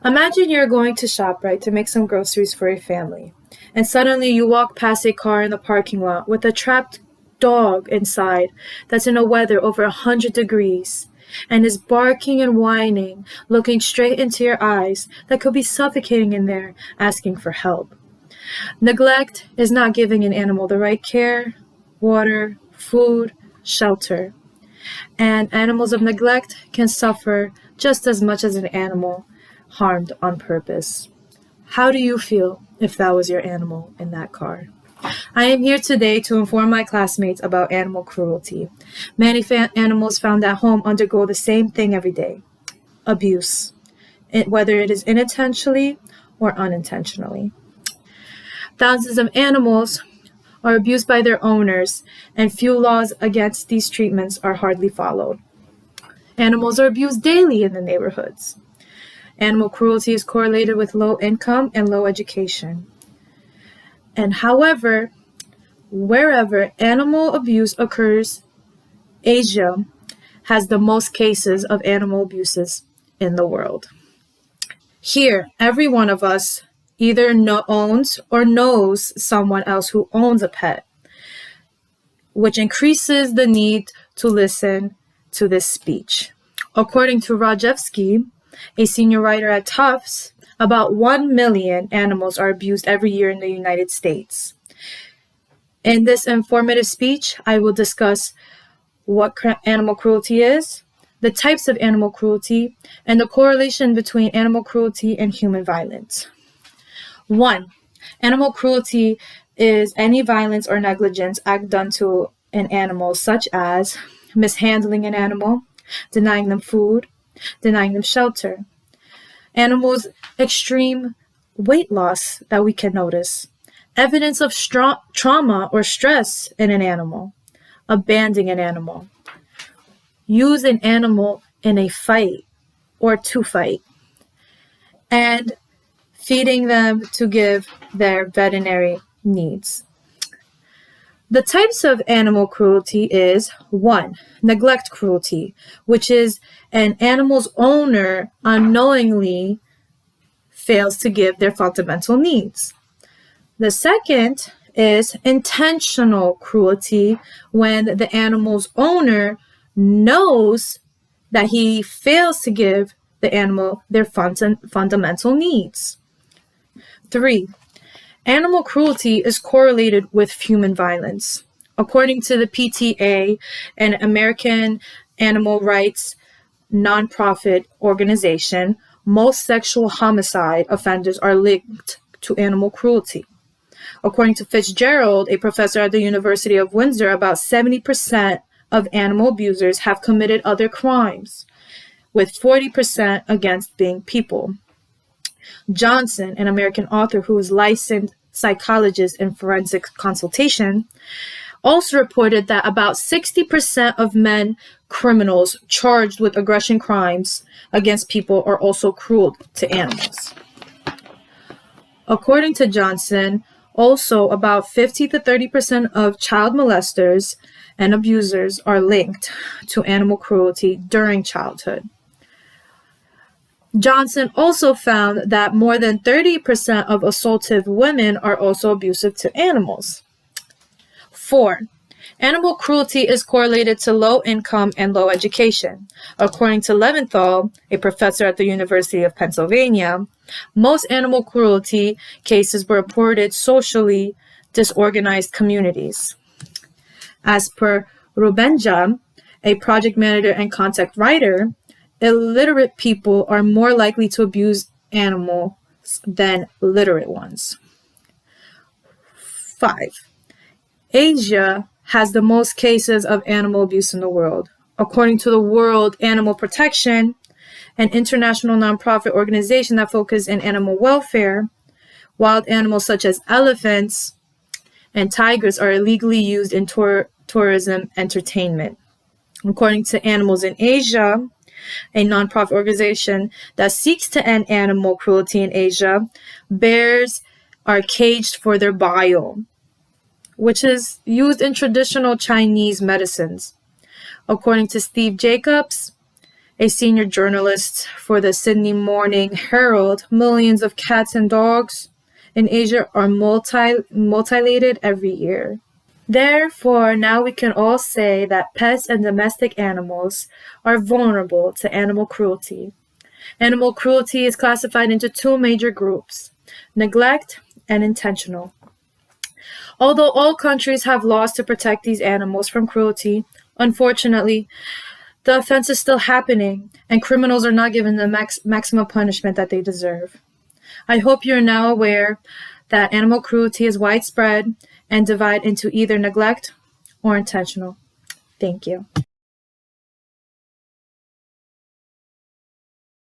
Imagine you're going to shop, right, to make some groceries for your family. And suddenly you walk past a car in the parking lot with a trapped dog inside that's in a weather over 100 degrees and is barking and whining, looking straight into your eyes that could be suffocating in there, asking for help. Neglect is not giving an animal the right care, water, food, shelter. And animals of neglect can suffer just as much as an animal harmed on purpose. How do you feel if that was your animal in that car? I am here today to inform my classmates about animal cruelty. Many animals found at home undergo the same thing every day: abuse, whether it is unintentionally or unintentionally. Thousands of animals are abused by their owners, and few laws against these treatments are hardly followed. Animals are abused daily in the neighborhoods. Animal cruelty is correlated with low income and low education. And however, wherever animal abuse occurs, Asia has the most cases of animal abuses in the world. Here, every one of us either owns or knows someone else who owns a pet, which increases the need to listen to this speech. According to Rajewski, a senior writer at Tufts, about 1 million animals are abused every year in the United States. In this informative speech, I will discuss what animal cruelty is, the types of animal cruelty, and the correlation between animal cruelty and human violence. 1. Animal cruelty is any violence or negligence act done to an animal, such as mishandling an animal, denying them food, denying them shelter. Animals' extreme weight loss that we can notice, evidence of trauma or stress in an animal, abandoning an animal, use an animal in a fight or to fight, and feeding them to give their veterinary needs. The types of animal cruelty is 1. Neglect cruelty, which is an animal's owner unknowingly fails to give their fundamental needs. The second is intentional cruelty, when the animal's owner knows that he fails to give the animal their fundamental needs. 3. Animal cruelty is correlated with human violence. According to the PTA, an American animal rights nonprofit organization, most sexual homicide offenders are linked to animal cruelty. According to Fitzgerald, a professor at the University of Windsor, about 70% of animal abusers have committed other crimes, with 40% against being people. Johnson, an American author who is licensed psychologist in forensic consultation, also reported that about 60% of men criminals charged with aggression crimes against people are also cruel to animals. According to Johnson, also about 50 to 30% of child molesters and abusers are linked to animal cruelty during childhood. Johnson also found that more than 30% of assaultive women are also abusive to animals. 4. Animal cruelty is correlated to low income and low education. According to Leventhal, a professor at the University of Pennsylvania, most animal cruelty cases were reported socially disorganized communities. As per Rubenja, a project manager and content writer, illiterate people are more likely to abuse animals than literate ones. 5. Asia has the most cases of animal abuse in the world. According to the World Animal Protection, an international nonprofit organization that focuses on animal welfare, wild animals such as elephants and tigers are illegally used in tourism entertainment. According to Animals in Asia, a nonprofit organization that seeks to end animal cruelty in Asia, bears are caged for their bile, which is used in traditional Chinese medicines. According to Steve Jacobs, a senior journalist for the Sydney Morning Herald, millions of cats and dogs in Asia are mutilated every year. Therefore, now we can all say that pets and domestic animals are vulnerable to animal cruelty. Animal cruelty is classified into two major groups: neglect and intentional. Although all countries have laws to protect these animals from cruelty, unfortunately, the offense is still happening, and criminals are not given the maximum punishment that they deserve. I hope you're now aware that animal cruelty is widespread and divided into either neglect or intentional. Thank you.